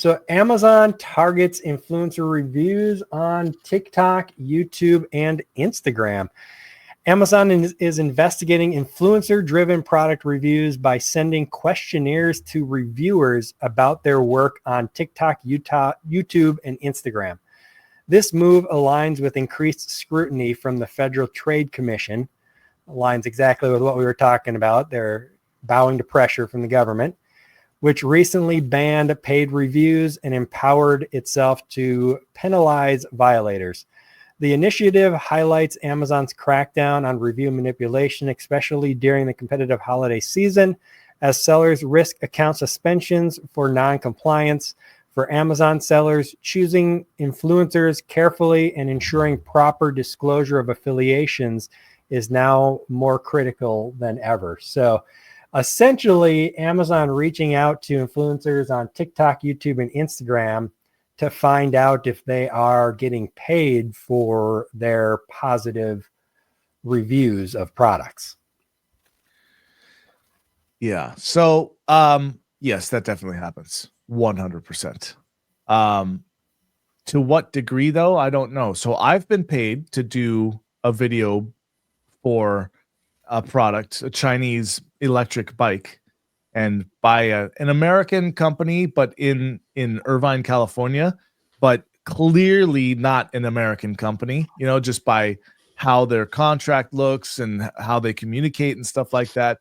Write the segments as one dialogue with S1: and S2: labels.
S1: So Amazon targets influencer reviews on TikTok, YouTube, and Instagram. Amazon is investigating influencer-driven product reviews by sending questionnaires to reviewers about their work on TikTok, YouTube, and Instagram. This move aligns with increased scrutiny from the Federal Trade Commission. Aligns exactly with what we were talking about. They're bowing to pressure from the government, which recently banned paid reviews and empowered itself to penalize violators. The initiative highlights Amazon's crackdown on review manipulation, especially during the competitive holiday season, as sellers risk account suspensions for non-compliance. For Amazon sellers, choosing influencers carefully and ensuring proper disclosure of affiliations is now more critical than ever. So essentially, Amazon reaching out to influencers on TikTok, YouTube, and Instagram to find out if they are getting paid for their positive reviews of products.
S2: Yeah. So, yes, that definitely happens. 100%. To what degree, though, I don't know. So I've been paid to do a video for a product, a Chinese electric bike, and by an American company, but in Irvine, California, but clearly not an American company, just by how their contract looks and how they communicate and stuff like that.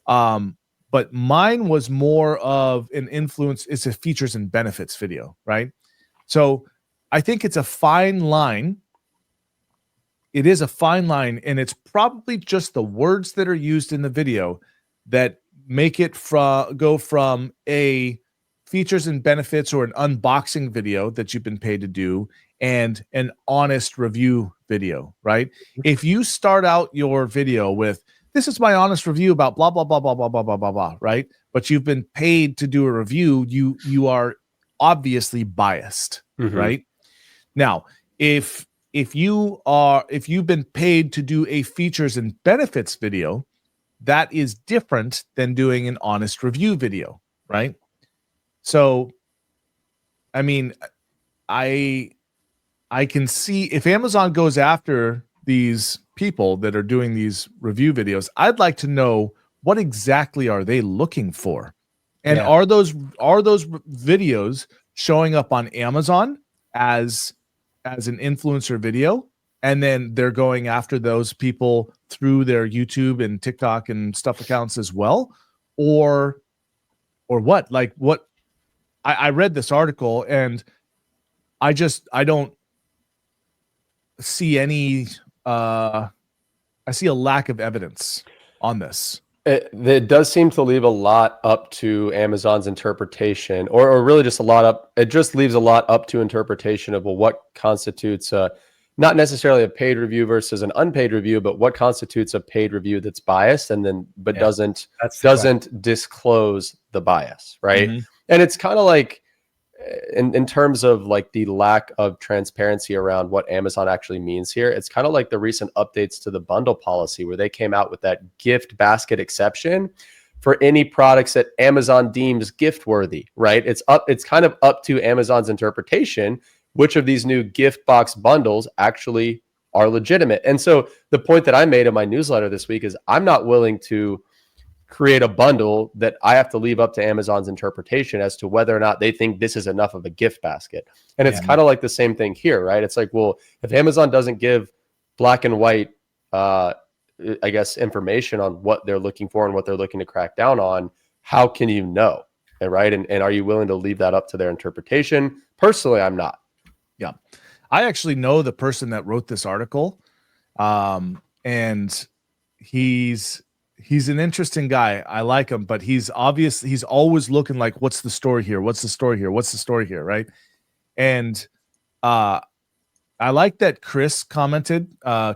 S2: But mine was more of an influence. It's a features and benefits video, right? So I think it's a fine line. It is a fine line, and it's probably just the words that are used in the video that make it go from a features and benefits or an unboxing video that you've been paid to do and an honest review video, right? If you start out your video with, this is my honest review about blah, blah, blah, blah, blah, blah, blah, blah, blah, right? But you've been paid to do a review, you are obviously biased, right? Now, if you've been paid to do a features and benefits video, that is different than doing an honest review video, right? So, I mean, I can see if Amazon goes after these people that are doing these review videos, I'd like to know what exactly are they looking for, and are those videos showing up on Amazon as an influencer video, and then they're going after those people through their YouTube and TikTok and stuff accounts as well, or what? Like what? I read this article and I don't see any. I see a lack of evidence on this.
S3: It does seem to leave a lot up to Amazon's interpretation, or really just a lot up. It just leaves a lot up to interpretation of, well, what constitutes not necessarily a paid review versus an unpaid review, but what constitutes a paid review that's biased and then doesn't disclose the bias, right? And it's kind of like in terms of like the lack of transparency around what Amazon actually means here, it's kind of like the recent updates to the bundle policy where they came out with that gift basket exception for any products that Amazon deems gift worthy, right? It's kind of up to Amazon's interpretation which of these new gift box bundles actually are legitimate. And so the point that I made in my newsletter this week is I'm not willing to create a bundle that I have to leave up to Amazon's interpretation as to whether or not they think this is enough of a gift basket. And it's kind of like the same thing here, right? It's like, well, if Amazon doesn't give black and white, I guess, information on what they're looking for and what they're looking to crack down on, how can you know? Right? And are you willing to leave that up to their interpretation? Personally, I'm not.
S2: Yeah. I actually know the person that wrote this article. And he's an interesting guy. I like him, but he's always looking like, what's the story here? What's the story here? What's the story here? Right. And I like that Chris commented,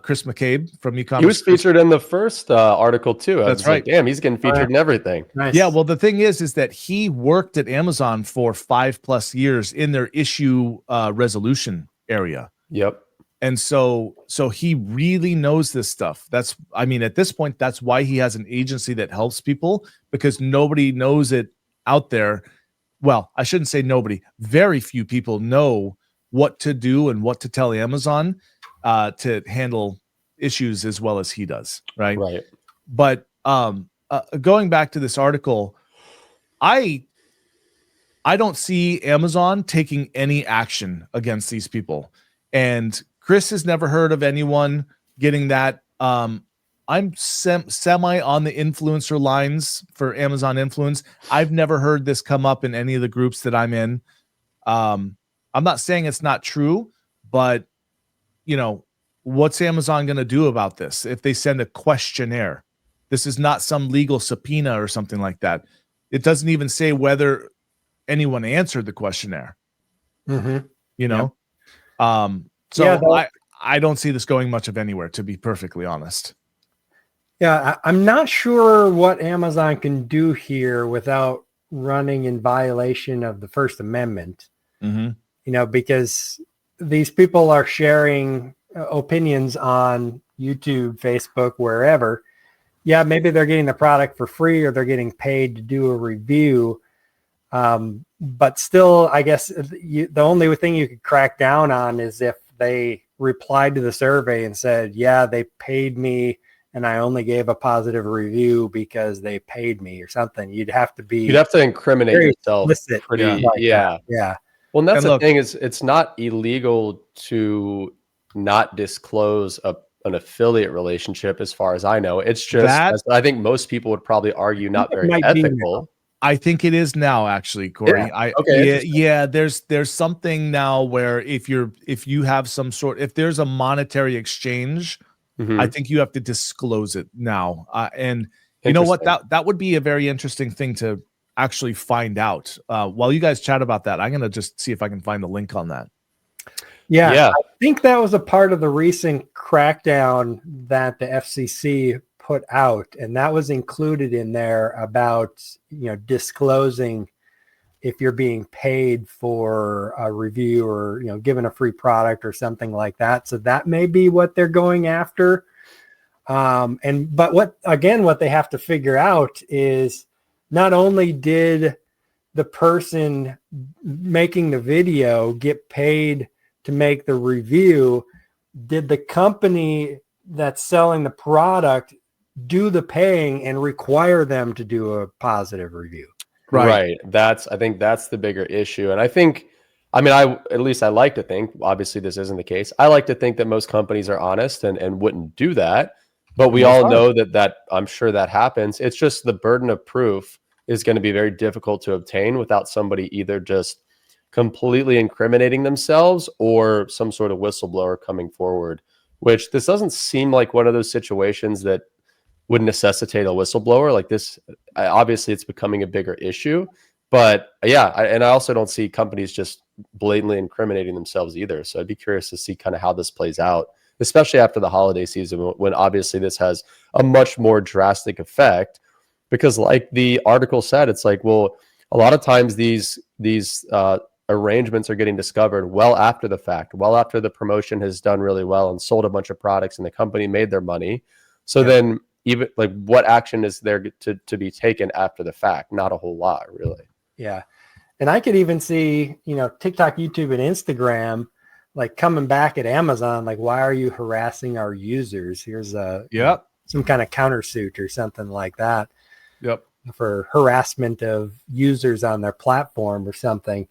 S2: Chris McCabe from e-commerce.
S3: He was featured in the first article too.
S2: That's right.
S3: Like, damn, he's getting featured in everything.
S1: Nice.
S2: Yeah. Well, the thing is that he worked at Amazon for 5+ years in their issue resolution area.
S3: Yep.
S2: And so he really knows this stuff. At this point, that's why he has an agency that helps people, because nobody knows it out there. well, I shouldn't say nobody, very few people know what to do and what to tell Amazon to handle issues as well as he does, right?
S3: Right.
S2: But going back to this article, I don't see Amazon taking any action against these people. And Chris has never heard of anyone getting that. I'm semi on the influencer lines for Amazon Influence. I've never heard this come up in any of the groups that I'm in. I'm not saying it's not true, but what's Amazon going to do about this if they send a questionnaire? This is not some legal subpoena or something like that. It doesn't even say whether anyone answered the questionnaire.
S1: Mm-hmm.
S2: I don't see this going much of anywhere, to be perfectly honest.
S1: Yeah, I'm not sure what Amazon can do here without running in violation of the First Amendment.
S2: Mm-hmm.
S1: Because these people are sharing opinions on YouTube, Facebook, wherever. Yeah, maybe they're getting the product for free or they're getting paid to do a review. But still, I guess the only thing you could crack down on is if they replied to the survey and said, yeah, they paid me and I only gave a positive review because they paid me or something. You'd have to
S3: incriminate yourself.
S1: Yeah.
S3: Well, and that's the thing is it's not illegal to not disclose an affiliate relationship as far as I know. It's just, I think most people would probably argue, not very ethical.
S2: I think it is now, actually, Corey. There's something now where if you have if there's a monetary exchange, I think you have to disclose it now. And you know what? That would be a very interesting thing to actually find out. While you guys chat about that, I'm gonna just see if I can find the link on that.
S1: Yeah. I think that was a part of the recent crackdown that the FCC put out, and that was included in there about disclosing if you're being paid for a review or given a free product or something like that. So that may be what they're going after. But what they have to figure out is not only did the person making the video get paid to make the review, did the company that's selling the product do the paying and require them to do a positive review?
S3: Right. I think that's the bigger issue. And at least I like to think, obviously this isn't the case. I like to think that most companies are honest and wouldn't do that. But we all know that I'm sure that happens. It's just the burden of proof is going to be very difficult to obtain without somebody either just completely incriminating themselves or some sort of whistleblower coming forward, which this doesn't seem like one of those situations that would necessitate a whistleblower like this. Obviously it's becoming a bigger issue, but I also don't see companies just blatantly incriminating themselves either. So I'd be curious to see kind of how this plays out, especially after the holiday season, when obviously this has a much more drastic effect, because like the article said, it's like, well, a lot of times these arrangements are getting discovered well after the fact, well after the promotion has done really well and sold a bunch of products and the company made their money. So then even like what action is there to be taken after the fact? Not a whole lot, really.
S1: Yeah. And I could even see, TikTok, YouTube, and Instagram like coming back at Amazon, like, why are you harassing our users? Here's some kind of countersuit or something like that.
S2: Yep.
S1: For harassment of users on their platform or something.